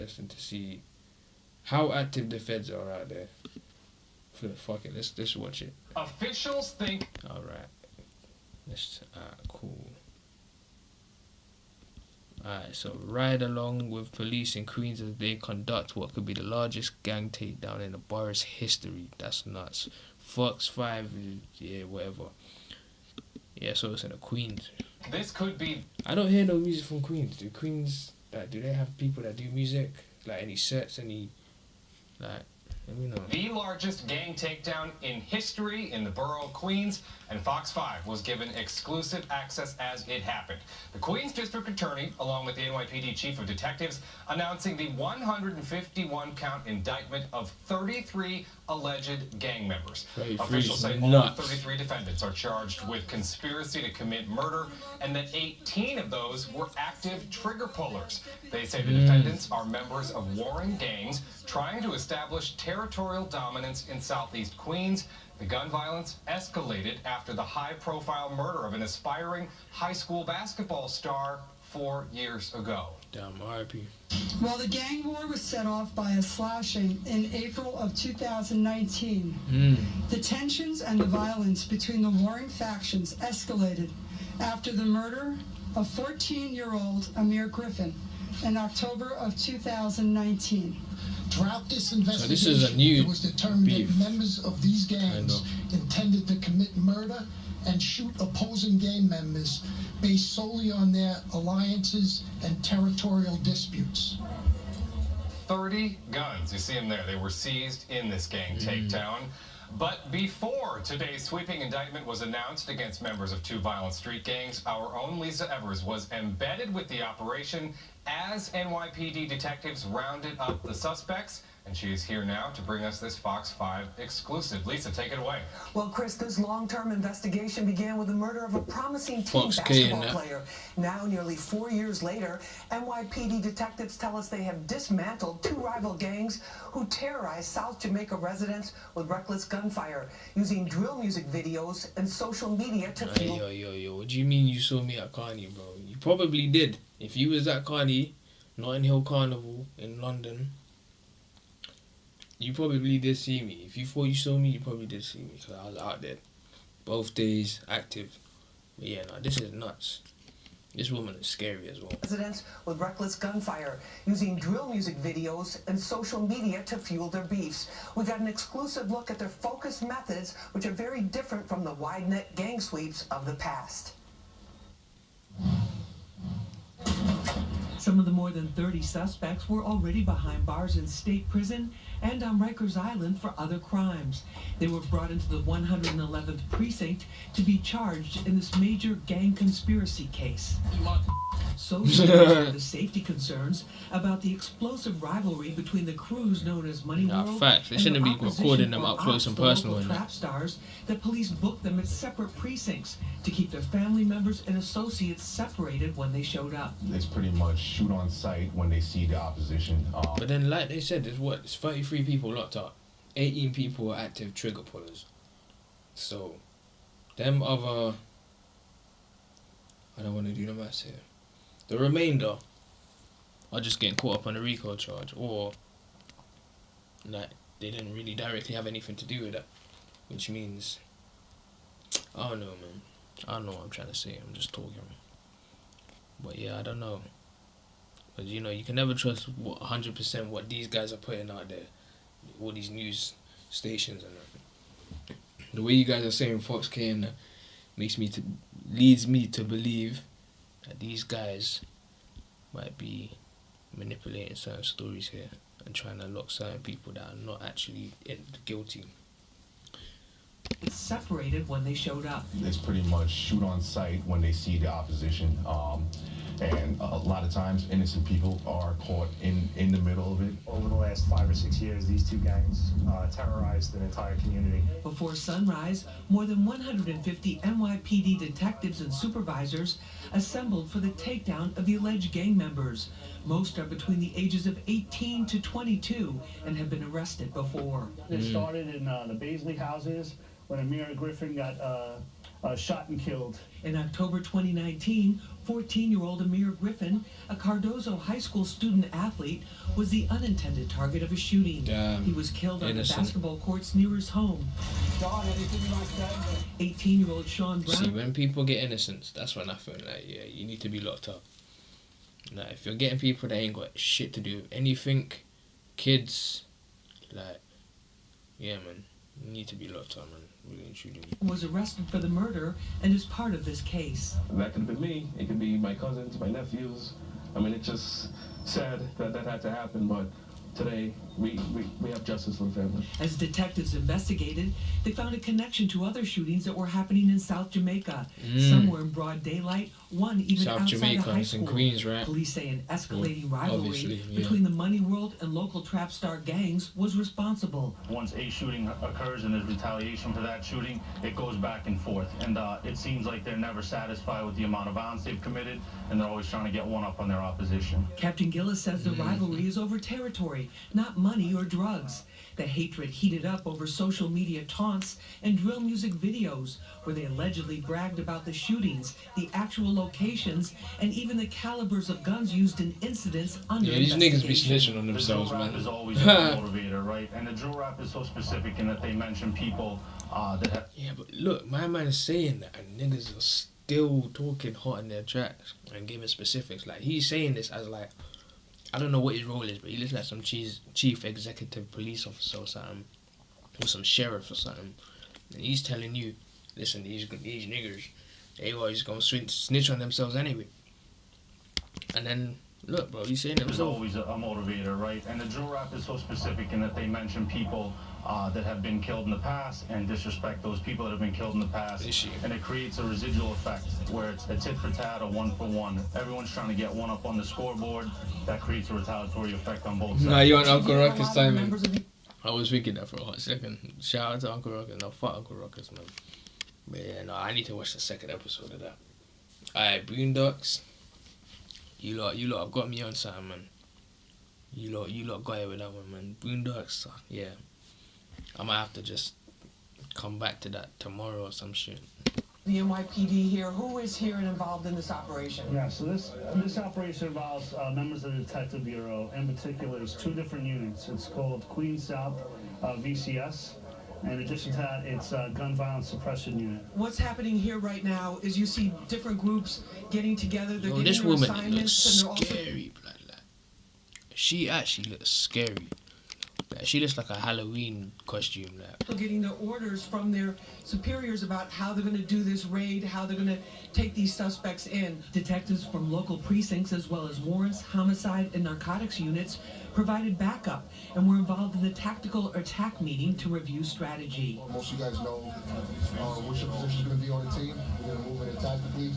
interesting to see how active the feds are out there. Fuck it, let's watch it. Officials think. All right, cool. Alright, so ride along with police in Queens as they conduct what could be the largest gang takedown in the borough's history. That's nuts. Fox 5, yeah, whatever. Yeah, so it's in the Queens. This could be. I don't hear no music from Queens. Do Queens, like, do they have people that do music? Like, any sets, any, like, let me know. The largest gang takedown in history in the borough of Queens, and Fox 5 was given exclusive access as it happened. The Queens District Attorney, along with the NYPD Chief of Detectives, announcing the 151-count indictment of 33 alleged gang members. Officials say all 33 defendants are charged with conspiracy to commit murder, and that 18 of those were active trigger pullers. They say the defendants are members of warring gangs trying to establish territorial dominance in southeast Queens. The gun violence escalated after the high-profile murder of an aspiring high school basketball star 4 years ago. Damn, R.I.P. Well, the gang war was set off by a slashing in April of 2019. The tensions and the violence between the warring factions escalated after the murder of 14-year-old Amir Griffin in October of 2019. Throughout this investigation, so this is a new it was determined beef. that members of these gangs intended to commit murder and shoot opposing gang members based solely on their alliances and territorial disputes. 30 guns, you see them there. They were seized in this gang takedown. But before today's sweeping indictment was announced against members of two violent street gangs, our own Lisa Evers was embedded with the operation as NYPD detectives rounded up the suspects. And she is here now to bring us this Fox 5 exclusive. Lisa, take it away. Well, Chris, this long-term investigation began with the murder of a promising teen basketball player. Now, nearly 4 years later, NYPD detectives tell us they have dismantled two rival gangs who terrorized South Jamaica residents with reckless gunfire, using drill music videos and social media to fuel... Yo, what do you mean you saw me at Carney, bro? You probably did. If you was at Carney, Notting Hill Carnival in London, you probably did see me. If you thought you saw me, you probably did see me, because I was out there both days, active. But yeah, no, this is nuts. This woman is scary as well. Residents with reckless gunfire, using drill music videos and social media to fuel their beefs. We got an exclusive look at their focused methods, which are very different from the wide-net gang sweeps of the past. Some of the more than 30 suspects were already behind bars in state prison and on Rikers Island for other crimes. They were brought into the 111th precinct to be charged in this major gang conspiracy case. So the safety concerns about the explosive rivalry between the crews known as Money World facts. They shouldn't be recording them up close and personal. Trap stars that police booked them at separate precincts to keep their family members and associates separated when they showed up. It's pretty much shoot on sight when they see the opposition. But then, like they said, it's 33 people locked up, 18 people are active trigger pullers. So, them other, I don't want to do the maths here. The remainder are just getting caught up on the RICO charge, or like they didn't really directly have anything to do with that, which means I don't know, man. I don't know what I'm trying to say. I'm just talking. But yeah, I don't know. But you know, you can never trust 100% what these guys are putting out there, all these news stations and that. The way you guys are saying Fox K and that leads me to believe that these guys might be manipulating certain stories here and trying to lock certain people that are not actually guilty. It's separated when they showed up. It's pretty much shoot on sight when they see the opposition. And a lot of times innocent people are caught in the middle of it. Over the last 5 or 6 years, these two gangs terrorized an entire community. Before sunrise, more than 150 NYPD detectives and supervisors assembled for the takedown of the alleged gang members. Most are between the ages of 18 to 22 and have been arrested before. It started in the Baisley houses when Amir Griffin got shot and killed. In October 2019, 14-year-old Amir Griffin, a Cardozo High School student athlete, was the unintended target of a shooting. Damn. He was killed on the Innocent. basketball courts near his home. 18-year-old Sean Brown. See, when people get innocence, that's when I feel like, yeah, you need to be locked up. Like, if you're getting people that ain't got shit to do with anything, kids, like, yeah, man, you need to be locked up, man. Really and truly. Was arrested for the murder and is part of this case. That could have been me. It could be my cousins, my nephews. I mean, it's just sad that that had to happen, but today we have justice for the family. As detectives investigated, they found a connection to other shootings that were happening in South Jamaica. Some were in broad daylight, one even South outside Jamaica, a high it's school. in Queens, right? Police say an escalating Well, rivalry obviously, yeah. between the money world and local trap star gangs was responsible. Once a shooting occurs and there's retaliation for that shooting, it goes back and forth. And it seems like they're never satisfied with the amount of violence they've committed, and they're always trying to get one up on their opposition. Captain Gillis says the rivalry is over territory, not money or drugs. The hatred heated up over social media taunts and drill music videos where they allegedly bragged about the shootings, the actual locations, and even the calibers of guns used in incidents under Yeah, these niggas be investigation. snitching on The themselves, drill rap man. is always a motivator, right? And the drill rap is so specific in that they mention people that have... Yeah, but look, my man is saying that, and niggas are still talking hot in their tracks and giving specifics. Like, he's saying this as like, I don't know what his role is, but he looks like some chief executive police officer or something, or some sheriff or something. And he's telling you, listen, these niggers, they always gonna snitch on themselves anyway. And then, look, bro, he's saying it There's himself. always a motivator, right? And the drill rap is so specific in that they mention people that have been killed in the past and disrespect those people that have been killed in the past. And it creates a residual effect where it's a tit for tat, a one for one. Everyone's trying to get one up on the scoreboard. That creates a retaliatory effect on both sides. Nah, you on Uncle Ruckus timing. I was thinking that for a hot second. Shout out to Uncle Ruckus. No, fuck Uncle Ruckus, man. But yeah, no, I need to watch the second episode of that. Alright, Boondocks. You lot have got me on something, man. You lot got it with that one, man. Boondocks, yeah. I might have to just come back to that tomorrow or some shit. The NYPD here, who is here and involved in this operation? Yeah, so this operation involves members of the Detective Bureau. In particular, it's two different units. It's called Queens South VCS. And in addition to that, it's a gun violence suppression unit. What's happening here right now is you see different groups getting together. They're Yo, getting this their woman assignments, looks and they're also scary, blood. Like, she actually looks scary. Like, she looks like a Halloween costume. Like, getting their orders from their superiors about how they're going to do this raid, how they're going to take these suspects in. Detectives from local precincts, as well as warrants, homicide, and narcotics units, provided backup and were involved in the tactical attack meeting to review strategy. Most of you guys know which your position is going to be on the team. We're going to move in tactically.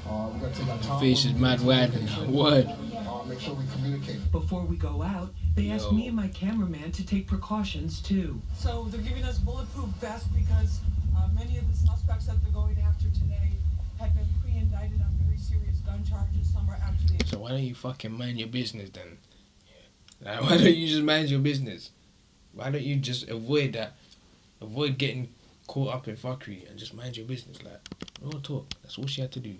We're going to take our time. face is mad wide. What? Make sure we communicate. Before we go out, they asked me and my cameraman to take precautions too. So they're giving us bulletproof vests because many of the suspects that they're going after today have been pre-indicted on very serious gun charges. Some are actually... So why don't you fucking mind your business then? Like, why don't you just mind your business? Why don't you just avoid that? Avoid getting caught up in fuckery and just mind your business. Like, no talk. That's all she had to do.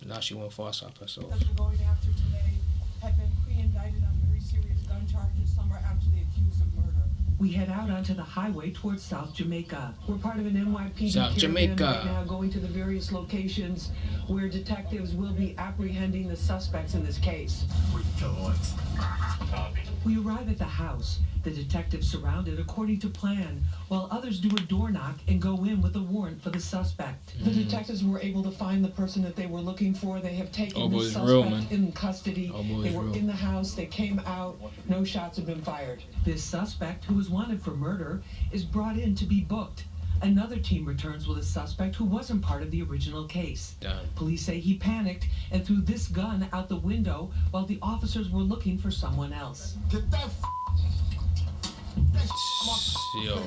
Now she won't fast up herself. That they're going after today have been pre-indicted on very serious gun charges. Some are actually accused of murder. We head out onto the highway towards South Jamaica. We're part of an NYPD South caravan Jamaica. right now, going to the various locations where detectives will be apprehending the suspects in this case. We arrive at the house. The detectives surround it according to plan, while others do a door knock and go in with a warrant for the suspect. The detectives were able to find the person that they were looking for. They have taken the suspect in custody. They were in the house. They came out. No shots have been fired. This suspect, who is wanted for murder, is brought in to be booked. Another team returns with a suspect who wasn't part of the original case. Damn. Police say he panicked and threw this gun out the window while the officers were looking for someone else. Get that Yo,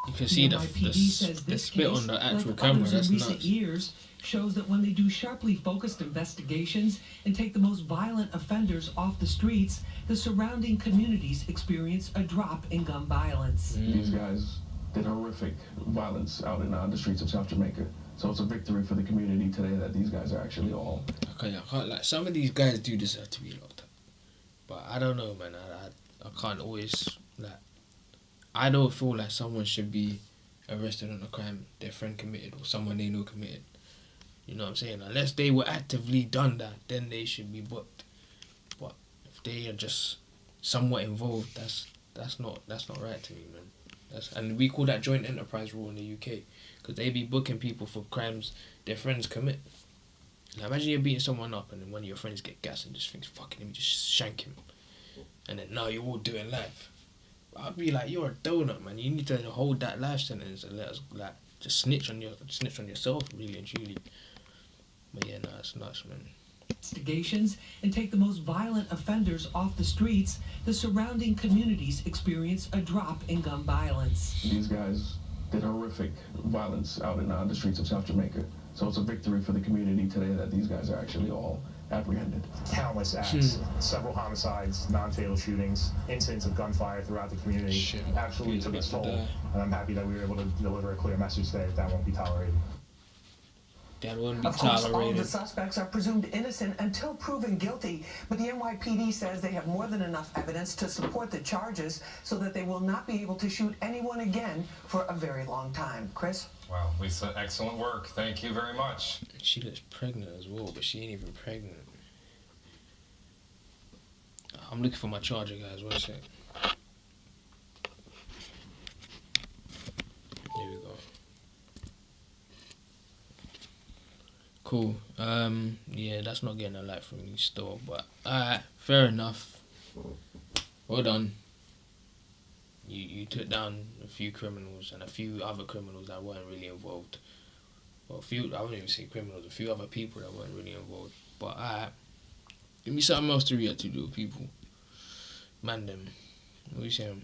you can see the spit on the actual camera. That's in recent nuts. years shows that when they do sharply focused investigations and take the most violent offenders off the streets, the surrounding communities experience a drop in gun violence. These guys did horrific violence out in the streets of South Jamaica. So it's a victory for the community today that these guys are actually all. I can't like some of these guys do deserve to be locked up, but I don't know, man. I can't always like. I don't feel like someone should be arrested on a crime their friend committed or someone they know committed. You know what I'm saying? Unless they were actively done that, then they should be booked. But if they are just somewhat involved, that's not right to me, man. And we call that joint enterprise rule in the UK, because they be booking people for crimes their friends commit. Now imagine you're beating someone up and then one of your friends get gas and just thinks, fucking let me just shank him. And then now you're all doing life. I'd be like, you're a donut, man. You need to hold that life sentence and let us like just snitch on yourself, really and truly. But yeah, no, it's nuts, man. Investigations and take the most violent offenders off the streets, the surrounding communities experience a drop in gun violence. These guys did horrific violence out in the streets of South Jamaica. So it's a victory for the community today that these guys are actually all apprehended. Countless acts, several homicides, non-fatal shootings, incidents of gunfire throughout the community. Absolutely took its toll. And I'm happy that we were able to deliver a clear message today that won't be tolerated. That wouldn't be Of course, all of tolerated. the suspects are presumed innocent until proven guilty, but the NYPD says they have more than enough evidence to support the charges so that they will not be able to shoot anyone again for a very long time. Chris? Wow, Lisa, excellent work. Thank you very much. She looks pregnant as well, but she ain't even pregnant. I'm looking for my charger, guys. One sec. Here we go. Cool. Yeah, that's not getting a like from me still, but alright, fair enough. Well done. You took down a few criminals and a few other criminals that weren't really involved. Well, I wouldn't even say criminals, a few other people that weren't really involved. But alright, give me something else to react to, people. Man, them. What you saying?